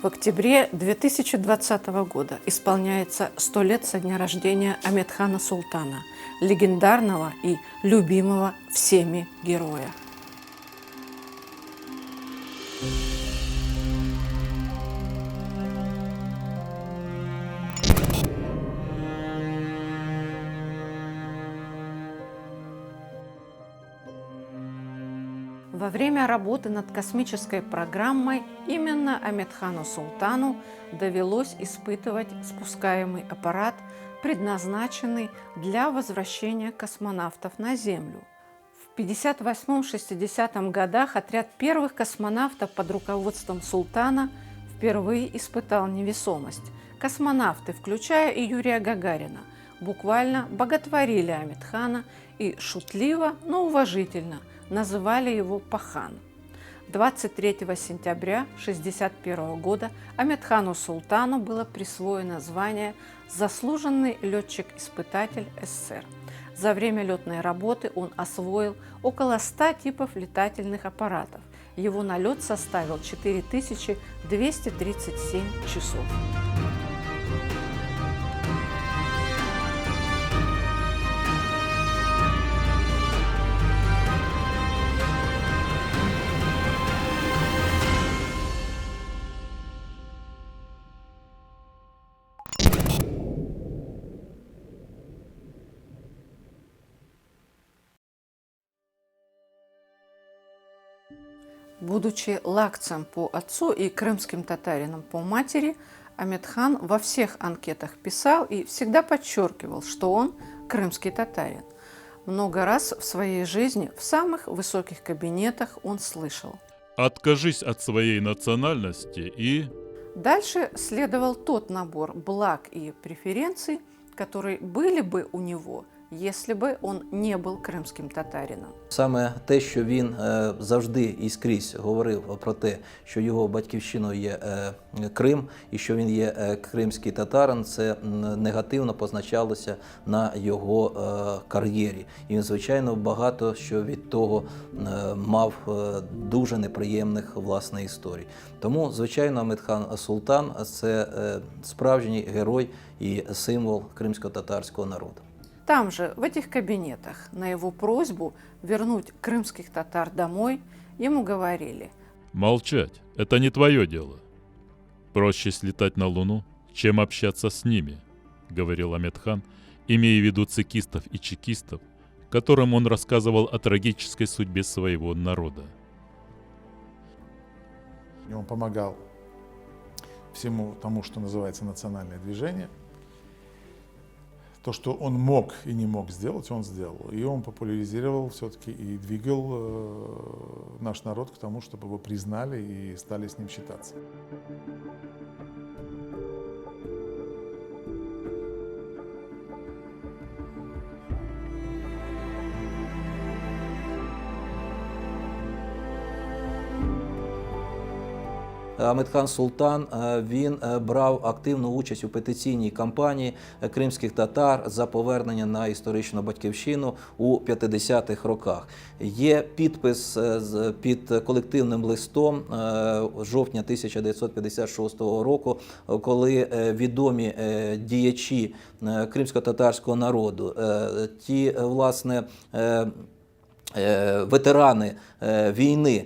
В октябре 2020 года исполняется 100 лет со дня рождения Амедхана Султана, легендарного и любимого всеми героя. Во время работы над космической программой именно Амедхану Султану довелось испытывать спускаемый аппарат, предназначенный для возвращения космонавтов на Землю. В 1958-60 годах отряд первых космонавтов под руководством Султана впервые испытал невесомость. Космонавты, включая и Юрия Гагарина, буквально боготворили Амедхана и шутливо, но уважительно называли его Пахан. 23 сентября 1961 года Амедхану Султану было присвоено звание «Заслуженный летчик-испытатель СССР». За время летной работы он освоил около 100 типов летательных аппаратов. Его налет составил 4237 часов. Будучи лакцем по отцу и крымским татарином по матери, Амедхан во всех анкетах писал и всегда подчеркивал, что он крымский татарин. Много раз в своей жизни в самых высоких кабинетах он слышал: «Откажись от своей национальности и…» Дальше следовал тот набор благ и преференций, которые были бы у него, якщо би він не був кримським татарином. Саме те, що він завжди і скрізь говорив про те, що його батьківщиною є Крим і що він є кримський татарин, це негативно позначалося на його кар'єрі. І він, звичайно, багато що від того мав дуже неприємних власне історій. Тому, звичайно, Амедхан Султан – це справжній герой і символ кримсько-татарського народу. Там же, в этих кабинетах, на его просьбу вернуть крымских татар домой, ему говорили: «Молчать – это не твое дело. Проще слетать на Луну, чем общаться с ними», – говорил Амедхан, имея в виду цекистов и чекистов, которым он рассказывал о трагической судьбе своего народа. И он помогал всему тому, что называется национальное движение. То, что он мог и не мог сделать, он сделал. И он популяризировал все-таки и двигал наш народ к тому, чтобы его признали и стали с ним считаться. Амедхан Султан, він брав активну участь у петиційній кампанії кримських татар за повернення на історичну батьківщину у 50-х роках. Є підпис під колективним листом жовтня 1956 року, коли відомі діячі кримсько-татарського народу, ті, власне, ветерани війни,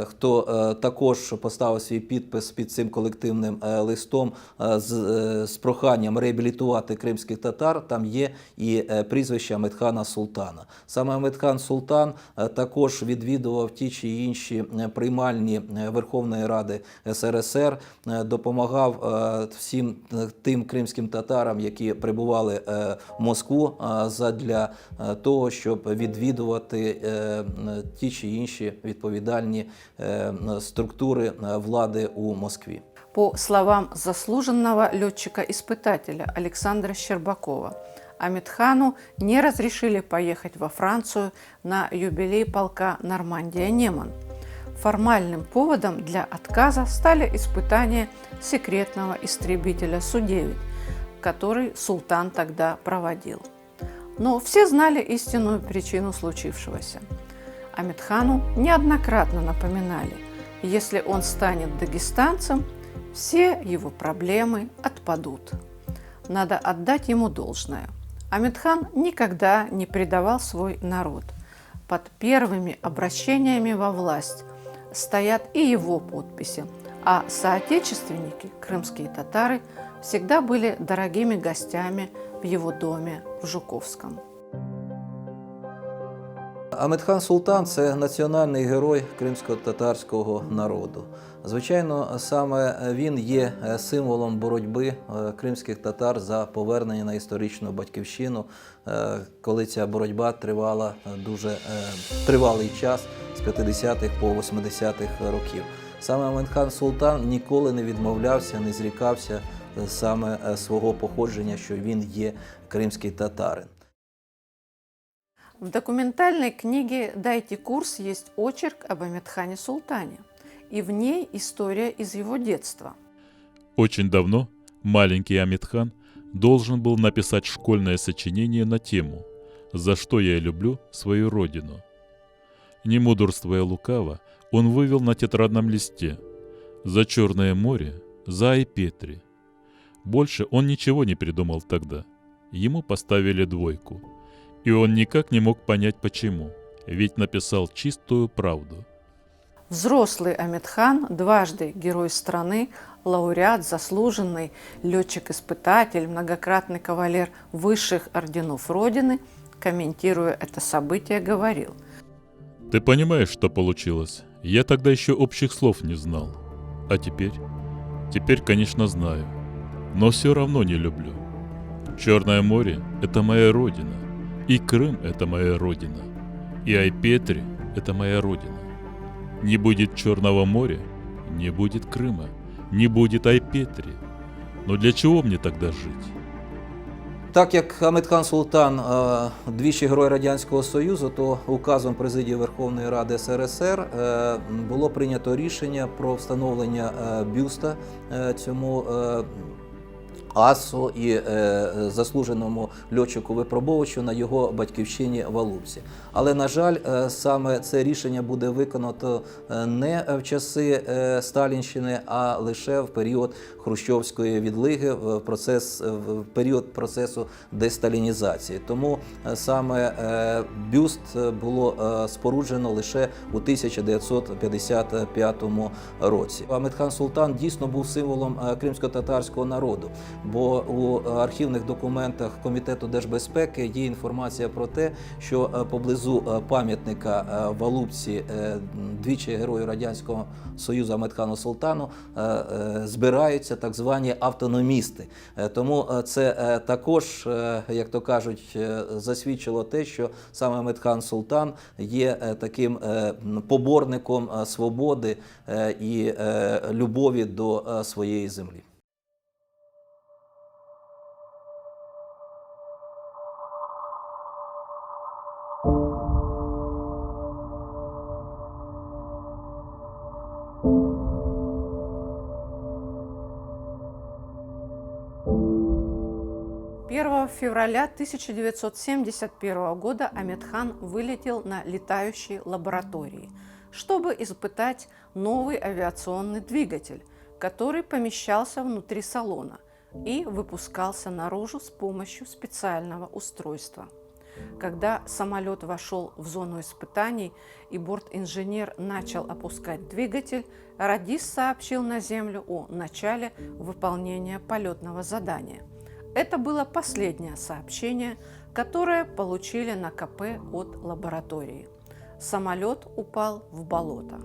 хто також поставив свій підпис під цим колективним листом з проханням реабілітувати кримських татар, там є і прізвище Амедхана Султана. Саме Амедхан Султан також відвідував ті чи інші приймальні Верховної Ради СРСР, допомагав всім тим кримським татарам, які прибували в Москву задля того, щоб відвідувати ті чи інші відповідальні структури влади у Москве. По словам заслуженного летчика-испытателя Александра Щербакова, Амедхану не разрешили поехать во Францию на юбилей полка «Нормандия-Неман». Формальным поводом для отказа стали испытания секретного истребителя Су-9, который Султан тогда проводил. Но все знали истинную причину случившегося. Амедхану неоднократно напоминали: если он станет дагестанцем, все его проблемы отпадут. Надо отдать ему должное. Амедхан никогда не предавал свой народ. Под первыми обращениями во власть стоят и его подписи, а соотечественники, крымские татары, всегда были дорогими гостями в его доме в Жуковском. Амедхан Султан – це національний герой кримсько-татарського народу. Звичайно, саме він є символом боротьби кримських татар за повернення на історичну батьківщину, коли ця боротьба тривала дуже тривалий час з 50-х по 80-х років. Саме Амедхан Султан ніколи не відмовлявся, не зрікався саме свого походження, що він є кримський татарин. В документальной книге «Дайте курс» есть очерк об Амедхане Султане, и в ней история из его детства. Очень давно маленький Амедхан должен был написать школьное сочинение на тему «За что я люблю свою родину». Не мудрствуя лукаво, он вывел на тетрадном листе «За Черное море, за Айпетри». Больше он ничего не придумал тогда. Ему поставили 2. И он никак не мог понять почему, ведь написал чистую правду. Взрослый Амедхан, дважды герой страны, лауреат, заслуженный летчик-испытатель, многократный кавалер высших орденов Родины, комментируя это событие, говорил: «Ты понимаешь, что получилось? Я тогда еще общих слов не знал. А теперь? Теперь, конечно, знаю. Но все равно не люблю. Черное море – это моя родина. И Крым – это моя родина. И Айпетри – это моя родина. Не будет Черного моря, не будет Крыма, не будет Айпетри. Но для чего мне тогда жить?» Так як Амедхан Султан двічі Герой Радянського Союзу, то указом Президії Верховної Ради СРСР було прийнято рішення про встановлення бюста цьому асу і заслуженому льотчику-випробовувачу на його батьківщині в Алупці. Але, на жаль, саме це рішення буде виконано не в часи Сталінщини, а лише в період хрущовської відлиги, в період процесу десталінізації. Тому саме бюст було споруджено лише у 1955 році. Амедхан Султан дійсно був символом кримсько-татарського народу. Бо у архівних документах Комітету держбезпеки є інформація про те, що поблизу пам'ятника в Алупці двічі Герою Радянського Союзу Амедхану Султану збираються так звані автономісти. Тому це також, як то кажуть, засвідчило те, що саме Амедхан Султан є таким поборником свободи і любові до своєї землі. Февраля 1971 года Амедхан вылетел на летающие лаборатории, чтобы испытать новый авиационный двигатель, который помещался внутри салона и выпускался наружу с помощью специального устройства. Когда самолет вошел в зону испытаний и бортинженер начал опускать двигатель, радист сообщил на Землю о начале выполнения полетного задания. Это было последнее сообщение, которое получили на КП от лаборатории. Самолет упал в болото.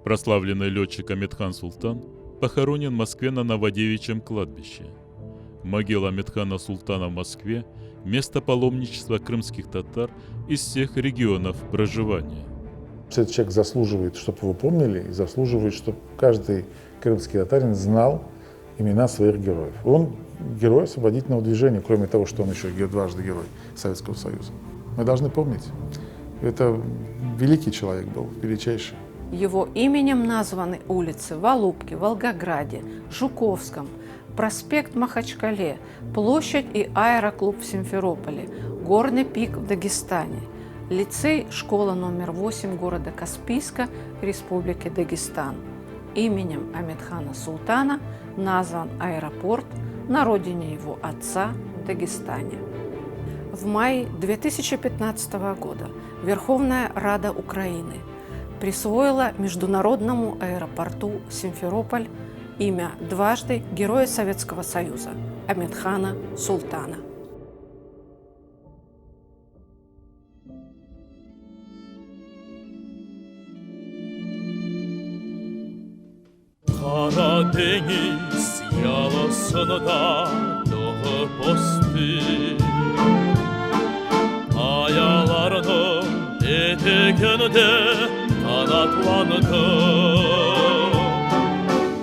Прославленный летчик Амедхан Султан похоронен в Москве на Новодевичьем кладбище. Могила Амедхана Султана в Москве – место паломничества крымских татар из всех регионов проживания. Этот человек заслуживает, чтобы его помнили, и заслуживает, чтобы каждый крымский татарин знал имена своих героев. Он герой освободительного движения, кроме того, что он еще дважды герой Советского Союза. Мы должны помнить. Это великий человек был, величайший. Его именем названы улицы в Алупке, Волгограде, Жуковском, проспект Махачкале, площадь и аэроклуб в Симферополе, горный пик в Дагестане. лицей, школа номер 8 города Каспийска, Республики Дагестан. Именем Амедхана Султана назван аэропорт на родине его отца в Дагестане. В мае 2015 года Верховная Рада Украины присвоила международному аэропорту Симферополь имя дважды Героя Советского Союза Амедхана Султана. Karadeniz yalasında doğu postu Ayalarının etekinde kanatlandı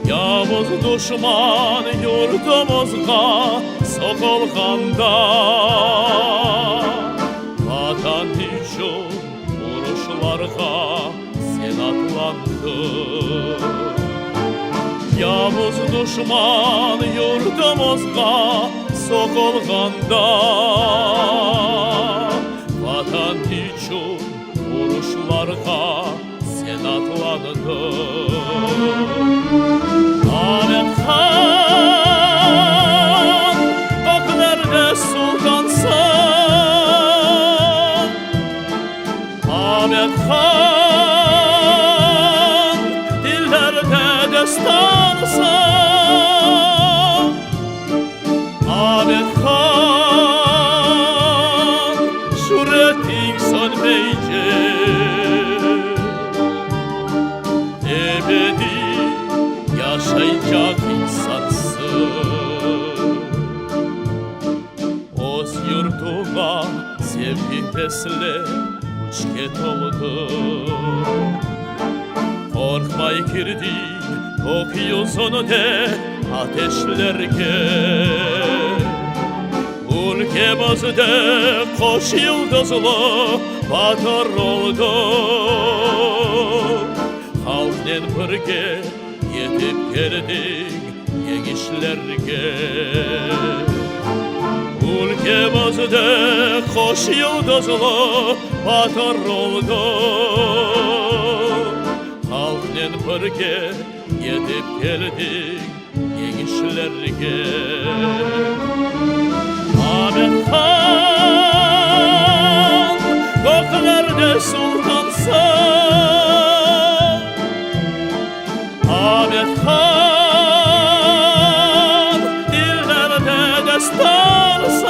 Yavuz düşman yurdumuzga sokulganda Vatan için vuruşlarga sen atlandın Yavuz düşman yurdumuzga sokulganda Vatan için vuruşlarga sen atlandın Ahmet Han, göklerde sultansın Ahmet Han, dillerde destansın Ahmet Han, şöhretin sönmeyecek Ebedi yaşayacak insansın Öz yurduna sevgi besle uç get oldu Korkmay girdin okuyusun de ateşlerge Ülkemizde koş yıldızlı batar oldu Halknen birge yetip geldik gençlerge Ülkemizde koş yıldızlı batar oldu Halknen birge yetip geldik gençlerge Ahmet Han, göklerde sultansın Ahmet Han, dillerde destansın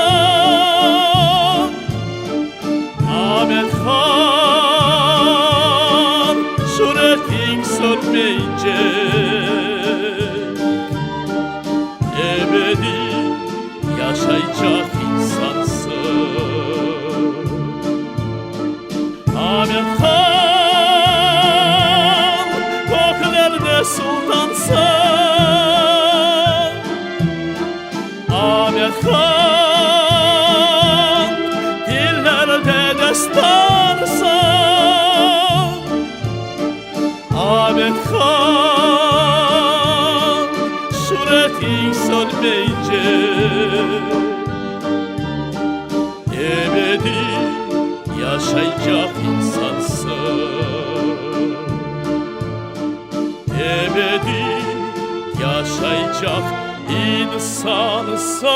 Ahmet Han, şöhretin sönmeyecek Ebedi yaşayacak insansın Ahmet Han, göklerde sultansın Ahmet Han, dillerde destansın Ahmet Han, şöhretin sönmeyecek Ebedi yaşayacak insansın Ebedi yaşayacak insansın